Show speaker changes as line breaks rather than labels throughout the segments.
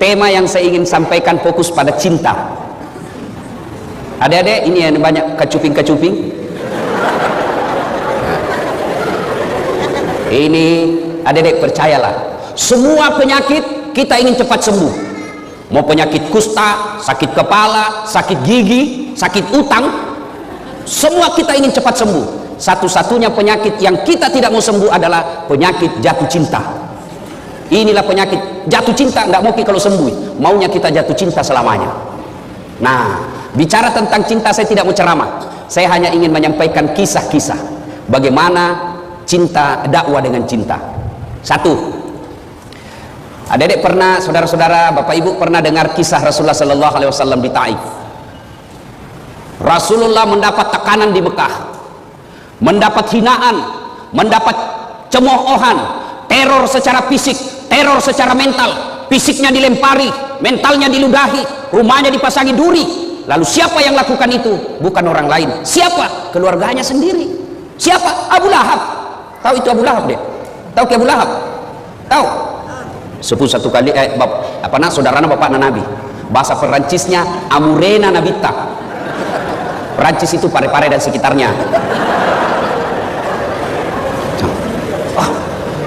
tema yang saya ingin sampaikan fokus pada cinta. Adik-adik, ini yang banyak kecuping-kecuping. Ini adik-adik percayalah, semua penyakit kita ingin cepat sembuh. Mau penyakit kusta, sakit kepala, sakit gigi, sakit utang, semua kita ingin cepat sembuh. Satu-satunya penyakit yang kita tidak mau sembuh adalah penyakit jatuh cinta. Inilah penyakit jatuh cinta, nggak mau kalau sembuh, maunya kita jatuh cinta selamanya. Nah, bicara tentang cinta saya tidak mau ceramah, saya hanya ingin menyampaikan kisah-kisah bagaimana cinta, dakwah dengan cinta. Satu, adik-adik pernah, saudara-saudara, bapak ibu pernah dengar kisah Rasulullah Sallallahu Alaihi Wasallam di Taif. Rasulullah mendapat tekanan di Mekah, mendapat hinaan, mendapat cemoohan, teror secara fisik, teror secara mental. Fisiknya dilempari, mentalnya diludahi, rumahnya dipasangi duri. Lalu siapa yang lakukan itu? Bukan orang lain. Siapa? Keluarganya sendiri. Siapa? Abu Lahab. Tahu itu Abu Lahab deh? Tahu ke Abu Lahab? Tahu? Sepuh satu kali saudarana bapak Nabi. Bahasa Perancisnya Amurena Nabita. Perancis itu Pare-Pare dan sekitarnya.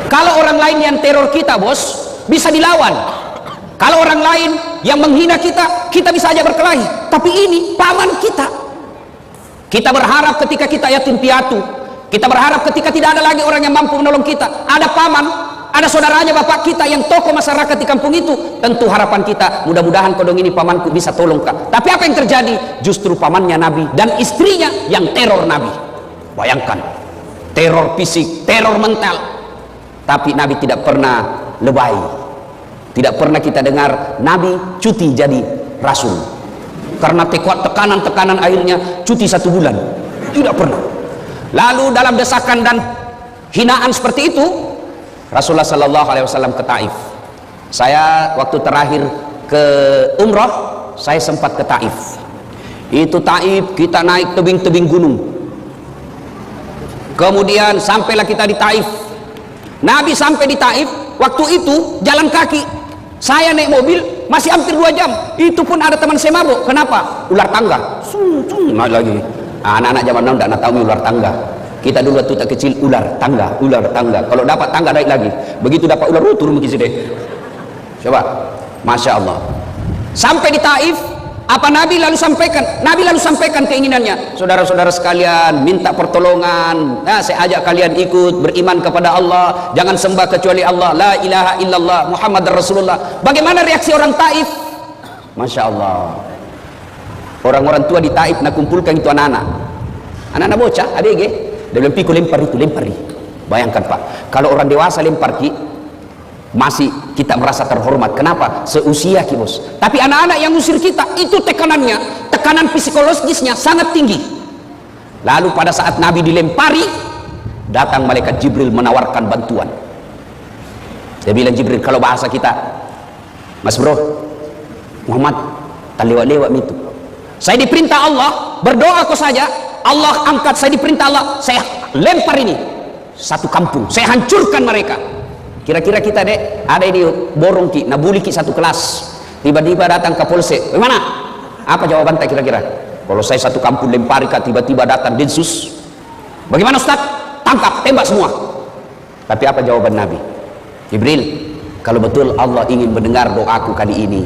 Kalau orang lain yang teror kita, bos, bisa dilawan. Kalau orang lain yang menghina kita, kita bisa aja berkelahi. Tapi ini paman kita. Kita berharap ketika kita yatim piatu, kita berharap ketika tidak ada lagi orang yang mampu menolong kita, ada paman, ada saudaranya bapak kita yang tokoh masyarakat di kampung itu. Tentu harapan kita, mudah-mudahan kodong ini pamanku bisa tolong kak. Tapi apa yang terjadi? Justru pamannya Nabi dan istrinya yang teror Nabi. Bayangkan, teror fisik, teror mental. Tapi Nabi tidak pernah lebay. Tidak pernah kita dengar Nabi cuti jadi rasul. Karena tekanan-tekanan akhirnya cuti 1 bulan. Tidak pernah. Lalu dalam desakan dan hinaan seperti itu, Rasulullah Sallallahu Alaihi Wasallam ke Taif. Saya waktu terakhir ke umrah, saya sempat ke Taif. Itu Taif, kita naik tebing-tebing gunung. Kemudian sampailah kita di Taif. Nabi sampai di Taif, waktu itu jalan kaki. Saya naik mobil masih hampir 2 jam. Itu pun ada teman saya mabuk. Kenapa? Ular tangga. Naik lagi. Anak-anak zaman now tidak tahu ular tangga. Kita dulu waktu tak kecil ular tangga, ular tangga. Kalau dapat tangga naik lagi. Begitu dapat ular turun begitu deh. Coba, masya Allah. Sampai di Taif, apa Nabi lalu sampaikan? Nabi lalu sampaikan keinginannya. Saudara-saudara sekalian, minta pertolongan. Nah, saya ajak kalian ikut beriman kepada Allah. Jangan sembah kecuali Allah. La ilaha illallah Muhammad Rasulullah. Bagaimana reaksi orang Taif? Masya Allah. Orang-orang tua di Taif nak kumpulkan itu anak-anak. Anak-anak bocah, adege. Dia bilang, "Piko lempar itu, lempari." Bayangkan Pak, kalau orang dewasa lempar ki, masih kita merasa terhormat. Kenapa? Seusia ki bos. Tapi anak-anak yang ngusir kita, itu tekanannya, tekanan psikologisnya sangat tinggi. Lalu pada saat Nabi dilempari, datang malaikat Jibril menawarkan bantuan. Dia bilang, Jibril, kalau bahasa kita, Mas bro, Muhammad, tak lewat-lewat itu. Saya diperintah Allah, berdoa kau saja, Allah angkat, saya diperintah Allah, saya lempar ini satu kampung, saya hancurkan mereka. Kira-kira kita dek, ada ini borong ki, nabuli ki satu kelas, tiba-tiba datang ke polsek, bagaimana? Apa jawaban tak kira-kira? Kalau saya satu kampung lempari kak, tiba-tiba datang Densus, bagaimana Ustaz? Tangkap, tembak semua. Tapi apa jawaban Nabi? Jibril, kalau betul Allah ingin mendengar doaku kali ini,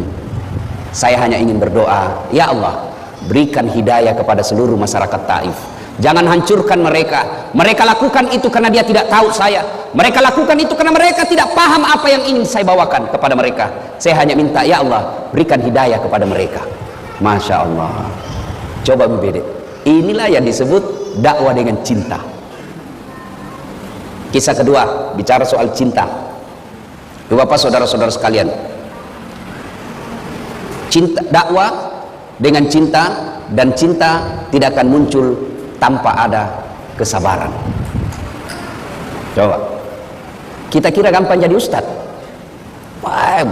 saya hanya ingin berdoa, ya Allah, berikan hidayah kepada seluruh masyarakat Taif. Jangan hancurkan mereka. Mereka lakukan itu karena dia tidak tahu saya. Mereka lakukan itu karena mereka tidak paham apa yang ingin saya bawakan kepada mereka. Saya hanya minta, ya Allah, berikan hidayah kepada mereka. Masya Allah. Coba berbeda. Inilah yang disebut dakwah dengan cinta. Kisah kedua, bicara soal cinta. Bapak saudara-saudara sekalian, cinta, dakwah dengan cinta, dan cinta tidak akan muncul tanpa ada kesabaran. Coba kita kira gampang jadi ustad,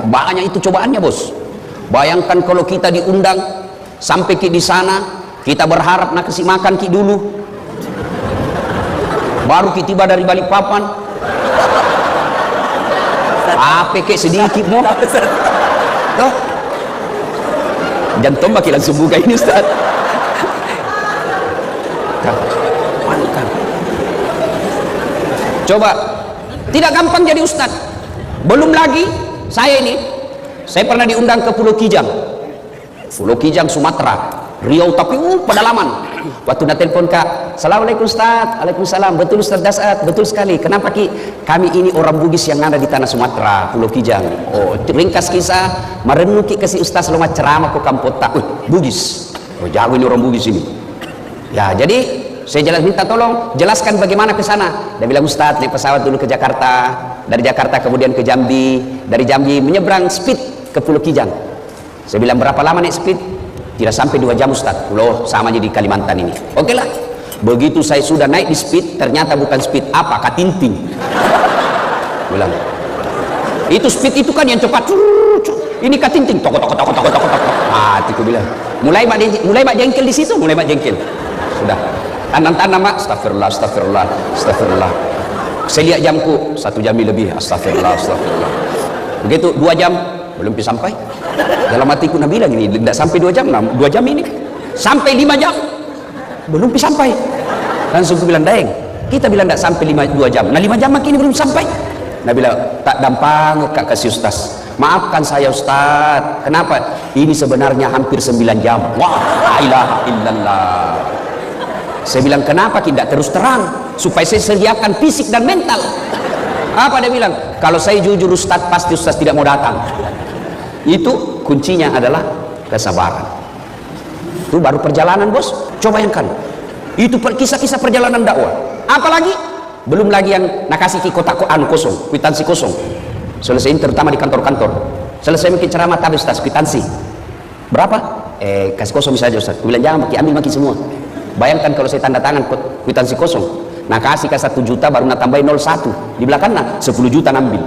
banyak itu cobaannya bos. Bayangkan kalau kita diundang sampai di sana, kita berharap nak kasih makan ki dulu, baru kita tiba dari Balikpapan, apa kek sedikit mau Toh? Jangan tombak langsung buka ini Ustaz. Mantap. Coba, tidak gampang jadi Ustaz. Belum lagi saya pernah diundang ke Pulau Kijang. Pulau Kijang Sumatera, Riau, tapi pedalaman. Waktu nak telepon Kak, Assalamualaikum Ustaz. Waalaikumsalam. Betul Ustaz Dasat, betul sekali. Kenapa Ki? Kami ini orang Bugis yang ada di tanah Sumatera, Pulau Kijang. Oh, ringkas kisah, merenuki kasih Ustaz lomba ceramah ke Kampota. Bugis. Oh, jago ini orang Bugis ini. Ya, jadi saya minta tolong jelaskan bagaimana ke sana. Dia bilang, Ustaz, naik pesawat dulu ke Jakarta, dari Jakarta kemudian ke Jambi, dari Jambi menyeberang speed ke Pulau Kijang. Saya bilang, berapa lama naik speed? Tidak sampai 2 jam Ustaz. Pulau sama jadi Kalimantan ini. Oke lah. Begitu saya sudah naik di speed, ternyata bukan speed apa, katinting. Bilang, itu speed itu kan yang cepat. Ini katinting. Tok. Hatiku bilang, mulai mak jengkel di situ, mulai mak jengkel. Sudah. Tanam-tanam mak, astagfirullah. Saya lihat jamku, 1 jam lebih, astagfirullah. Begitu 2 jam, belum sampai. Dalam hatiku Nabi bilang ini, tidak sampai 2 jam, 2 jam ini. Sampai 5 jam, belum sampai. Langsung aku bilang, Daeng, kita bilang tidak sampai 2 jam. Nah 5 jam makin belum sampai. Nabi bilang, tak gampang Kak kasih Ustaz. Maafkan saya Ustaz. Kenapa? Ini sebenarnya hampir 9 jam. Wah, la ilaha illallah. Saya bilang, kenapa tidak terus terang supaya saya sediakan fisik dan mental? Apa dia bilang? Kalau saya jujur Ustaz, pasti Ustaz tidak mau datang. Itu kuncinya adalah kesabaran. Itu baru perjalanan bos. Coba bayangkan, itu kisah-kisah perjalanan dakwah. Apalagi belum lagi yang nak kasih kotak kosong, kwitansi kosong. Selesai terutama di kantor-kantor. Selesai mungkin ceramah tadi Ustaz, kwitansi berapa? Kasih kosong bisa aja Ustaz. Aku bilang jangan ambil maki semua. Bayangkan kalau saya tanda tangan kwitansi kosong, nah kasih ke 1 juta baru nak tambahin 01 di belakangnya 10 juta nambil,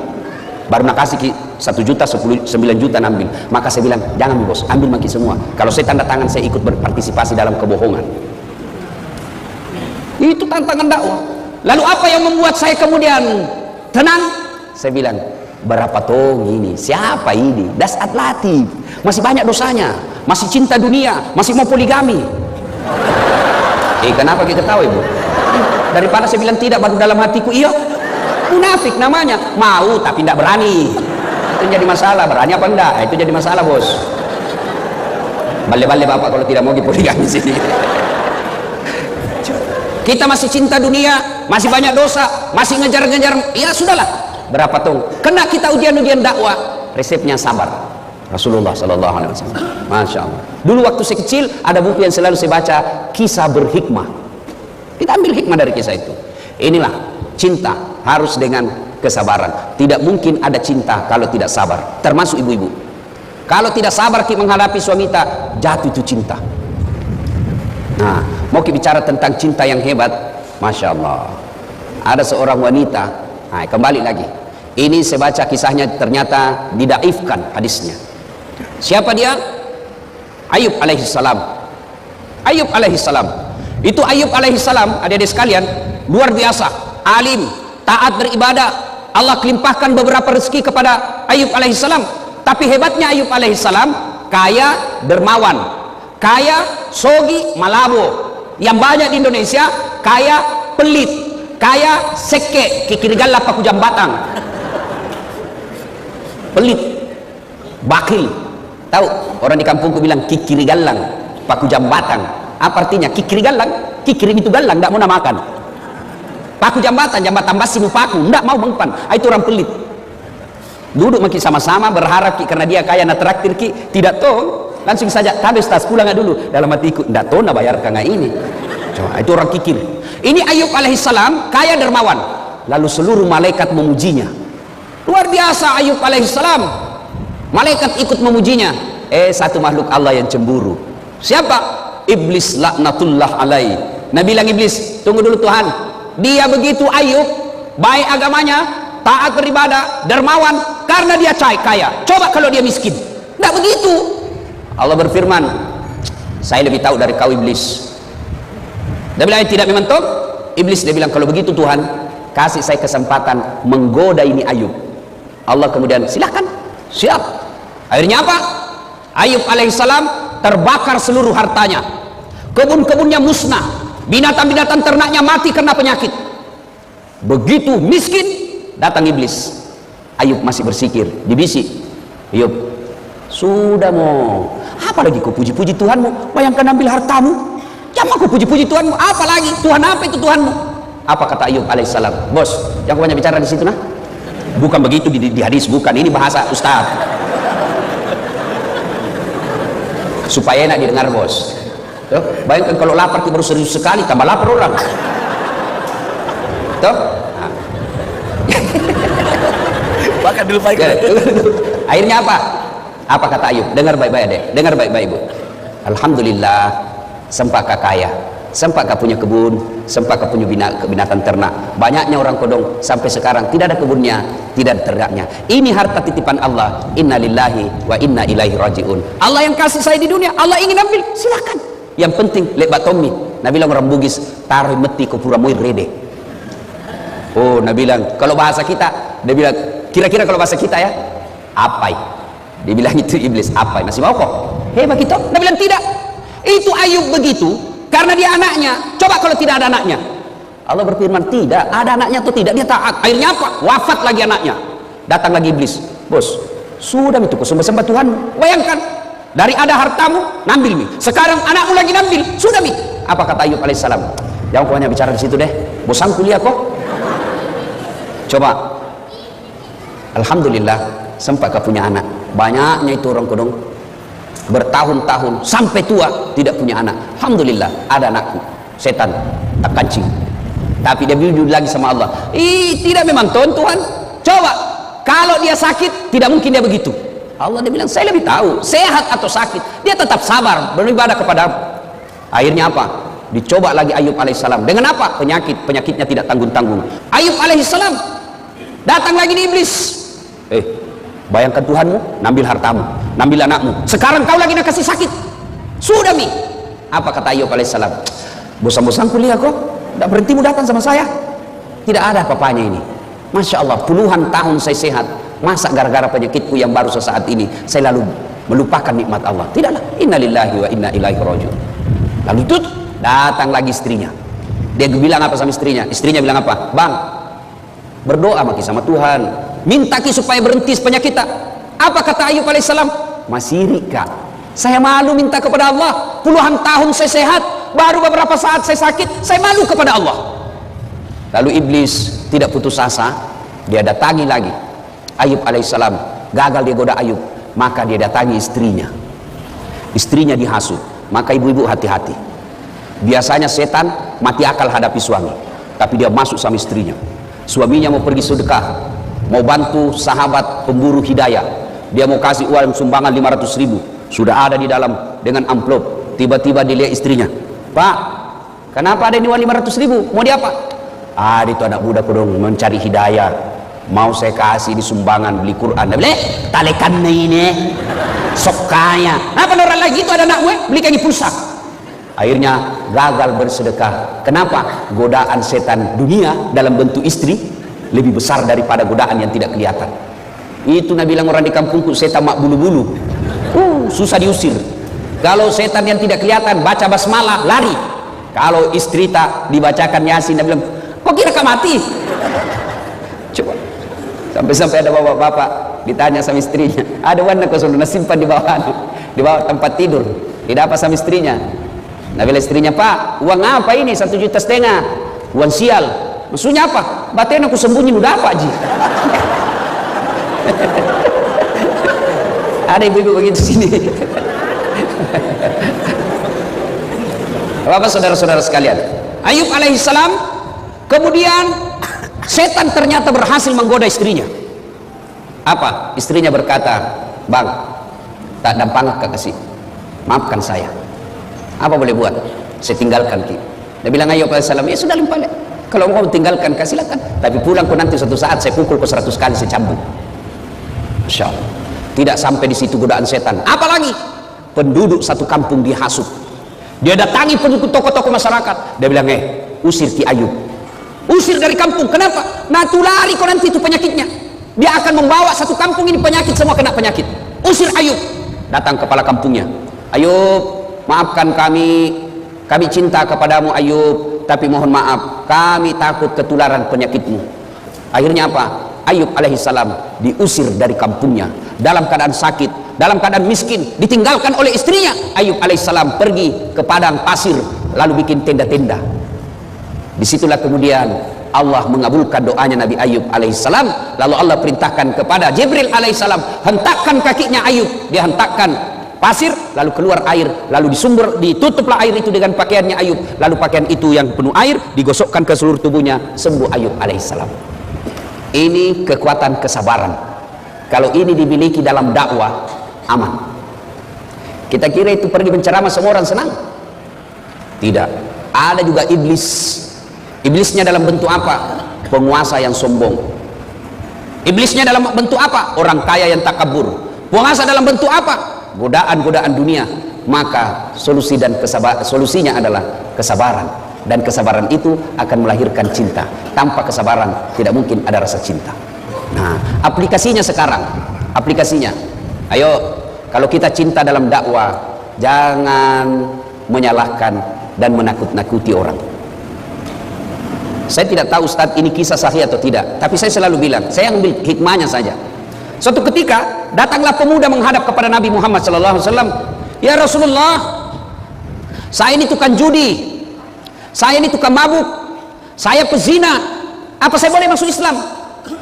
baru nak kasih 1 juta 9 juta nambil. Maka saya bilang jangan bos, ambil maki semua. Kalau saya tanda tangan saya ikut berpartisipasi dalam kebohongan. Itu tantangan dakwah. Lalu apa yang membuat saya kemudian tenang? Saya bilang, berapa tong ini? Siapa ini? Dasat Latif, masih banyak dosanya, masih cinta dunia, masih mau poligami. Kenapa kita tahu ibu? Daripada saya bilang tidak baru dalam hatiku iya. Munafik namanya, mau tapi tidak berani. Itu jadi masalah, berani apa enggak? Itu jadi masalah bos. Balik-balik bapak kalau tidak mau poligami sini. Kita masih cinta dunia, masih banyak dosa, masih ngejar-ngejar, ya sudahlah. Berapa tong? Kena kita ujian-ujian dakwah, resepnya sabar. Rasulullah sallallahu alaihi wasallam. Masya Allah. Dulu waktu saya kecil ada buku yang selalu saya baca, Kisah Berhikmah. Kita ambil hikmah dari kisah itu. Inilah cinta harus dengan kesabaran. Tidak mungkin ada cinta kalau tidak sabar. Termasuk ibu-ibu. Kalau tidak sabar kita menghadapi suami kita, jatuh itu cinta. Nah, mau kita bicara tentang cinta yang hebat, Masya Allah. Ada seorang wanita, nah, kembali lagi. Ini saya baca kisahnya ternyata didaifkan hadisnya. Siapa dia? Ayub alaihissalam. Ayub alaihissalam. Itu Ayub alaihissalam, adik-adik sekalian, luar biasa, alim, taat beribadah. Allah kelimpahkan beberapa rezeki kepada Ayub alaihissalam. Tapi hebatnya Ayub alaihissalam, kaya dermawan, kaya sogi malabo. Yang banyak di Indonesia, kaya pelit, kaya seke, kikirigala paku jambatang. Pelit, bakil. Tahu orang di kampungku bilang kikiri galang, paku jambatan. Apa artinya kikiri galang? Kikiri itu galang, tidak mau makan. Paku jambatan basi paku, tidak mau mengpan. Itu orang pelit. Duduk makin sama-sama berharap karena dia kaya nak traktir ki, tidak tahu. Langsung saja, habis tas pulang dulu. Dalam hatiku, tidak tahu nak bayar kanga ini. Coba, itu orang kikir. Ini Ayub alaihissalam kaya dermawan. Lalu seluruh malaikat memujinya. Luar biasa Ayub alaihissalam. Malaikat ikut memujinya. Satu makhluk Allah yang cemburu. Siapa? Iblis laknatullah alaih. Nabi bilang Iblis, tunggu dulu Tuhan. Dia begitu Ayub, baik agamanya, taat beribadah, dermawan, karena dia kaya. Coba kalau dia miskin. Tidak begitu. Allah berfirman, saya lebih tahu dari kau Iblis. Dia bilang tidak memang toh. Iblis dia bilang kalau begitu Tuhan, kasih saya kesempatan menggoda ini Ayub. Allah kemudian silakan, siap. Akhirnya apa? Ayub alaihissalam terbakar seluruh hartanya, kebun-kebunnya musnah, binatang-binatang ternaknya mati karena penyakit. Begitu miskin, datang iblis. Ayub masih bersikir, dibisik, Ayub, sudah mau apa lagi kau puji-puji Tuhanmu? Bayangkan ambil hartamu, jangan kau puji-puji Tuhanmu, apa lagi? Tuhan apa itu Tuhanmu? Apa kata Ayub alaihissalam? Bos, yang kau banyak bicara di situ nah? Bukan begitu di hadis, bukan, ini bahasa Ustaz supaya enak didengar, bos. Tuh, bayangkan kalau lapar baru serius sekali, tambah lapar orang. Tuh. Nah.
Makan dulu baik.
Akhirnya apa? Apa kata Ayub? Dengar baik-baik deh, dengar baik-baik Bu. Alhamdulillah, sempat kaya, sempat punya kebun, sempat punya binatang ternak. Banyaknya orang kodong sampai sekarang tidak ada kebunnya, tidak ada ternaknya. Ini harta titipan Allah. Inna lillahi wa inna ilaihi rajiun. Allah yang kasih saya di dunia, Allah ingin ambil, silakan. Yang penting lebat Tommy. Nabi bilang orang Bugis, taruh meti ke pura moir rede. Oh, Nabi bilang kalau bahasa kita, dia bilang kira-kira kalau bahasa kita ya, apai. Dia bilang itu iblis, apai. Masih mau kok? Hei begitu? Nabi bilang tidak. Itu Ayub begitu karena dia anaknya. Coba kalau tidak ada anaknya, Allah berfirman tidak ada anaknya atau tidak, dia taat. Akhirnya apa? Wafat lagi anaknya. Datang lagi iblis, bos, sudah itu kau sembah Tuhan. Bayangkan, dari ada hartamu nambil mi, sekarang anakmu lagi nambil, sudah mi. Apa kata Ayub alaihissalam? Jangan kau hanya bicara di situ deh, bosan kuliah kok. Coba, alhamdulillah sempat kau punya anak. Banyaknya itu orang kodong bertahun-tahun sampai tua tidak punya anak. Alhamdulillah ada anakku, setan tak kancing, tapi dia jujur lagi sama Allah. Tidak memang Tuhan. Coba kalau dia sakit, tidak mungkin dia begitu. Allah dia bilang saya lebih tahu sehat atau sakit, dia tetap sabar beribadah kepada. Akhirnya apa? Dicoba lagi Ayub alaihissalam dengan apa? Penyakitnya tidak tanggung-tanggung. Ayub alaihissalam datang lagi di iblis. Bayangkan Tuhanmu nambil hartamu, nambil anakmu, sekarang kau lagi nak kasih sakit, sudah mi. Apa kata Ayub alaihissalam? Bosan-bosan kuliah kok, tidak berhentimu datang sama saya. Tidak ada apa-apanya ini. Masya Allah, puluhan tahun saya sehat, masa gara-gara penyakitku yang baru sesaat ini saya lalu melupakan nikmat Allah? Tidaklah. Innalillahi wa inna ilaihi rajiun. Lalu itu datang lagi istrinya. Dia bilang apa sama istrinya? Istrinya bilang apa? Bang, berdoa maki sama Tuhan, minta ki supaya berhenti penyakit kita. Apa kata Ayub alaihissalam? Masih rika, saya malu minta kepada Allah. Puluhan tahun saya sehat, baru beberapa saat saya sakit, saya malu kepada Allah. Lalu iblis tidak putus asa, dia datangi lagi Ayub alaihissalam. Gagal dia goda Ayub, maka dia datangi istrinya. Istrinya dihasut. Maka ibu-ibu hati-hati, biasanya setan mati akal hadapi suami, tapi dia masuk sama istrinya. Suaminya mau pergi sedekah, mau bantu sahabat pemburu hidayah, dia mau kasih uang sumbangan 500.000, sudah ada di dalam dengan amplop. Tiba-tiba dilihat istrinya, Pak, kenapa ada ini uang 500.000? Mau diapa? Itu anak budak dong mencari hidayah, mau saya kasih di sumbangan beli Quran. Boleh talekan ini sok kaya. Apa orang lagi itu ada anak gue beli kayak pulsa. Akhirnya gagal bersedekah. Kenapa? Godaan setan dunia dalam bentuk istri lebih besar daripada godaan yang tidak kelihatan. Itu Nabi bilang orang di kampungku, setan mak bulu-bulu, susah diusir. Kalau setan yang tidak kelihatan baca basmalah lari. Kalau istri tak dibacakan Yasin, Nabi bilang, kok kira kau mati? Coba. Sampai-sampai ada bapak-bapak ditanya sama istrinya, ada warna kau sudah simpan di bawah tempat tidur. Tidak apa sama istrinya. Nabi bilang istrinya, Pak, uang apa ini? 1,5 juta. Uang sial. Maksudnya apa? Batin aku sembunyi udah apa Ji? Ada ibu-ibu begitu sini. Bapak saudara-saudara sekalian, Ayub alaihissalam kemudian setan ternyata berhasil menggoda istrinya. Apa? Istrinya berkata, Bang, tak dampang kasih, maafkan saya. Apa boleh buat? Saya tinggalkan ki. Dia bilang Ayub alaihissalam, ya sudah limpah. Kalau mau tinggalkan silakan. Tapi pulang kau nanti suatu saat saya pukul kau 100 kali, saya cambuk. Masya Allah. Tidak sampai di situ godaan setan. Apalagi penduduk satu kampung dihasut. Dia datangi penduduk tokoh-tokoh masyarakat. Dia bilang, usir Ki Ayub, usir dari kampung. Kenapa? Nah tulari kau nanti itu penyakitnya. Dia akan membawa satu kampung ini penyakit, semua kena penyakit. usir Ayub. Datang kepala kampungnya, Ayub, maafkan kami cinta kepadamu Ayub, tapi mohon maaf, kami takut ketularan penyakitmu. Akhirnya apa? Ayub alaihissalam diusir dari kampungnya dalam keadaan sakit, dalam keadaan miskin, ditinggalkan oleh istrinya. Ayub alaihissalam pergi ke padang pasir, lalu bikin tenda-tenda. Disitulah kemudian Allah mengabulkan doanya Nabi Ayub alaihissalam. Lalu Allah perintahkan kepada Jibril alaihissalam, hentakkan kakinya Ayub. Dia hentakkan pasir, lalu keluar air, lalu ditutuplah air itu dengan pakaiannya Ayub. Lalu pakaian itu yang penuh air digosokkan ke seluruh tubuhnya, sembuh Ayub alaihissalam. Ini kekuatan kesabaran. Kalau ini dimiliki dalam dakwah, aman. Kita kira itu pergi menceramah semua orang senang? Tidak. Ada juga iblis. Iblisnya dalam bentuk apa? Penguasa yang sombong. Iblisnya dalam bentuk apa? Orang kaya yang takabur. Penguasa dalam bentuk apa? Godaan-godaan dunia. Maka solusinya adalah kesabaran. Dan kesabaran itu akan melahirkan cinta. Tanpa kesabaran tidak mungkin ada rasa cinta. Nah, aplikasinya sekarang, aplikasinya, ayo, kalau kita cinta dalam dakwah, jangan menyalahkan dan menakut-nakuti orang. Saya tidak tahu Ustadz ini kisah sahih atau tidak, tapi saya selalu bilang, saya ambil hikmahnya saja. Suatu ketika datanglah pemuda menghadap kepada Nabi Muhammad SAW. Ya Rasulullah, saya ini tukang judi, saya ini tukang mabuk, saya pezina, apa saya boleh masuk Islam?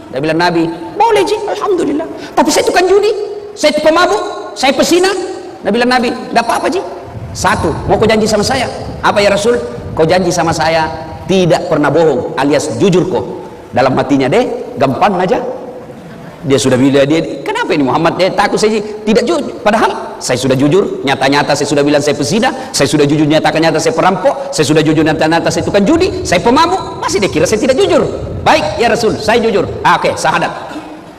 Dia bilang, Nabi, boleh ji, alhamdulillah. Tapi saya tukang judi, saya tukang mabuk, saya pezina. Dia bilang, Nabi, tidak apa-apa ji. Satu, mau kau janji sama saya? Apa ya Rasul? Kau janji sama saya tidak pernah bohong, alias jujur kok. Dalam hatinya deh, gampang aja. Dia sudah bilang, kenapa ini Muhammad? Dia takut saya tidak jujur. Padahal saya sudah jujur, nyata-nyata saya sudah bilang saya pezina, saya sudah jujur nyata-nyata saya perampok, saya sudah jujur nyata-nyata saya tukang judi, saya pemabuk. Masih dia kira saya tidak jujur. Baik ya Rasul, saya jujur. Oke, syahadat.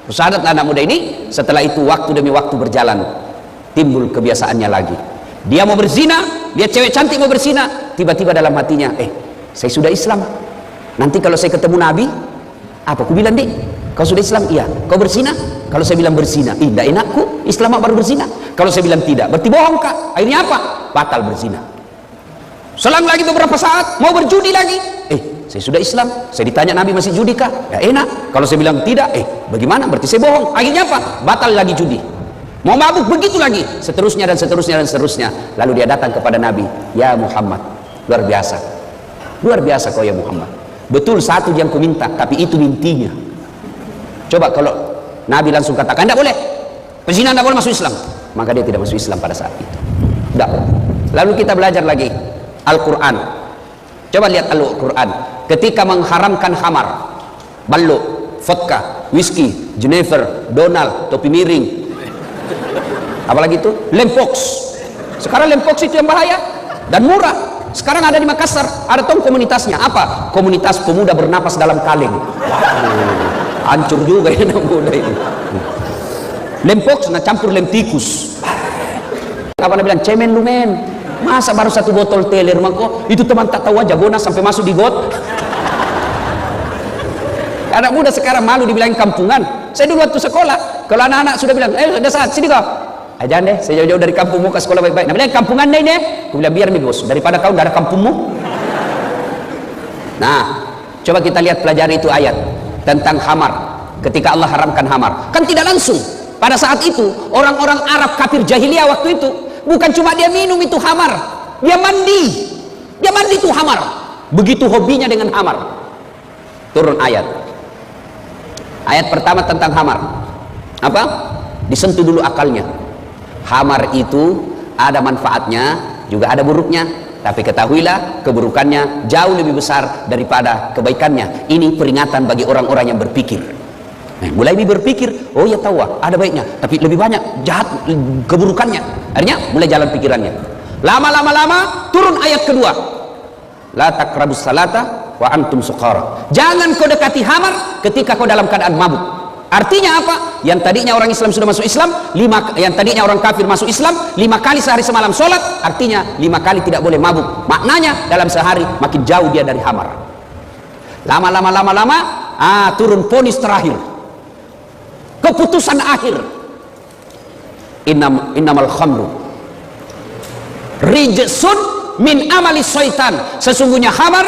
Syahadat anak muda ini. Setelah itu waktu demi waktu berjalan, timbul kebiasaannya lagi. Dia mau berzina, dia cewek cantik mau berzina, tiba-tiba dalam hatinya, saya sudah Islam. Nanti kalau saya ketemu Nabi, apa aku bilang, Dik? Kau sudah Islam? Iya. Kau berzina? Kalau saya bilang berzina, tidak enakku, Islam baru berzina. Kalau saya bilang tidak, berarti bohong kak. Akhirnya apa? Batal berzina. Selang lagi beberapa saat, mau berjudi lagi. Saya sudah Islam. Saya ditanya Nabi masih judi kah? Ya enak. Kalau saya bilang tidak, bagaimana? Berarti saya bohong. Akhirnya apa? Batal lagi judi. Mau mabuk begitu lagi. Seterusnya dan seterusnya dan seterusnya. Lalu dia datang kepada Nabi. Ya Muhammad, luar biasa. Luar biasa kau ya Muhammad. Betul satu yang ku minta, tapi itu intinya. Coba kalau Nabi langsung katakan tidak boleh, pezina tidak boleh masuk Islam, maka dia tidak masuk Islam pada saat itu. Tidak. Lalu kita belajar lagi Al-Quran. Coba lihat Al-Quran ketika mengharamkan khamar, ballo, vodka, whisky, Jennifer, Donald, topi miring, apalagi itu lempox. Sekarang lempox itu yang bahaya dan murah. Sekarang ada di Makassar, ada tong komunitasnya. Apa? Komunitas pemuda bernapas dalam kaleng. Hancur juga ya anak muda ini. Lempox na campur lem tikus. Apa nak bilang? Cemen lu men. Masa baru satu botol teler mako? Itu teman tak tahu aja Bona sampai masuk di got. Anak muda sekarang malu dibilang kampungan. Saya dulu waktu sekolah, kalau anak-anak sudah bilang, udah saat sini kau. Ajan deh, saya jauh-jauh dari kampungmu ke sekolah baik-baik. Nah, bilang kampungan deh ini. Aku bilang biar nih bos, daripada kau udah ada kampungmu. Nah, coba kita lihat pelajari itu ayat tentang khamar. Ketika Allah haramkan khamar, kan tidak langsung. Pada saat itu orang-orang Arab kafir jahiliyah waktu itu bukan cuma dia minum itu khamar, dia mandi itu khamar. Begitu hobinya dengan khamar. Turun ayat. Ayat pertama tentang khamar. Apa? Disentuh dulu akalnya. Khamar itu ada manfaatnya, juga ada buruknya. Tapi ketahuilah keburukannya jauh lebih besar daripada kebaikannya. Ini peringatan bagi orang-orang yang berpikir. Mulai berpikir, oh ya tahu ada baiknya, tapi lebih banyak jahat keburukannya. Akhirnya mulai jalan pikirannya. Lama-lama turun ayat kedua. La taqrabus salata wa antum suqara. Jangan kau dekati khamar ketika kau dalam keadaan mabuk. Artinya apa? Yang tadinya orang Islam sudah masuk Islam, yang tadinya orang kafir masuk Islam, 5 kali sehari semalam sholat, artinya 5 kali tidak boleh mabuk. Maknanya dalam sehari makin jauh dia dari khamar. Lama-lama turun vonis terakhir, keputusan akhir. innamal khamru rijsun min amali syaitan, sesungguhnya khamar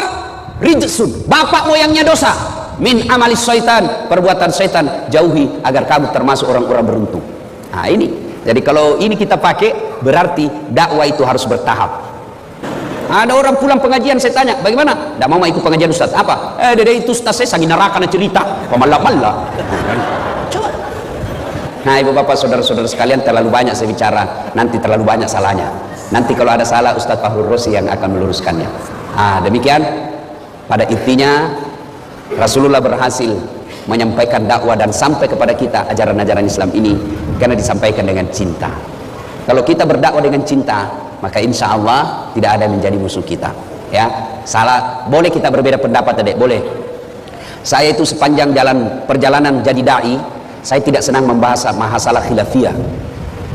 rijsun, bapak moyangnya dosa, min amali syaitan, perbuatan syaitan, jauhi agar kamu termasuk orang-orang beruntung. Nah ini, jadi kalau ini kita pakai berarti dakwah itu harus bertahap. Ada orang pulang pengajian, saya tanya bagaimana, tidak mau ikut pengajian Ustaz, apa? Dede itu Ustaz saya sangi neraka na cerita pemala-mala. Coba. Nah ibu bapak saudara-saudara sekalian, terlalu banyak saya bicara, nanti terlalu banyak salahnya. Nanti kalau ada salah Ustaz Fahrul Rosi yang akan meluruskannya. Demikian pada intinya Rasulullah berhasil menyampaikan dakwah dan sampai kepada kita ajaran-ajaran Islam ini karena disampaikan dengan cinta. Kalau kita berdakwah dengan cinta, maka insya Allah tidak ada yang menjadi musuh kita. Ya, salah boleh kita berbeda pendapat, adek, boleh. Saya itu sepanjang perjalanan jadi dai, saya tidak senang membahas masalah khilafiyah,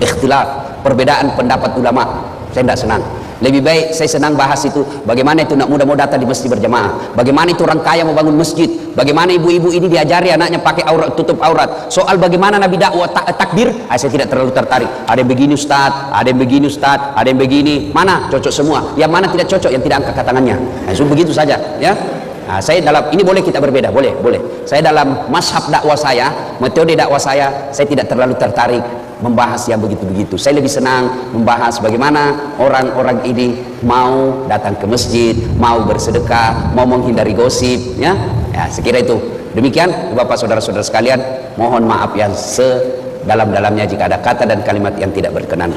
ikhtilaf, perbedaan pendapat ulama. Saya tidak senang. Lebih baik saya senang bahas itu bagaimana itu anak muda mau datang di masjid berjamaah, bagaimana itu orang kaya mau bangun masjid, bagaimana ibu-ibu ini diajari anaknya pakai aurat, tutup aurat. Soal bagaimana Nabi dakwah takbir, saya tidak terlalu tertarik. Ada yang begini Ustaz, ada yang begini Ustaz, ada yang begini. Mana cocok semua, yang mana tidak cocok, yang tidak angkat tangannya. Begitu saja ya. Saya dalam ini boleh kita berbeda, boleh. Saya dalam mazhab dakwah saya, metode dakwah saya tidak terlalu tertarik membahas yang begitu-begitu. Saya lebih senang membahas bagaimana orang-orang ini mau datang ke masjid, mau bersedekah, mau menghindari gosip, ya. Sekira itu. Demikian Bapak saudara-saudara sekalian, mohon maaf yang sedalam-dalamnya jika ada kata dan kalimat yang tidak berkenan.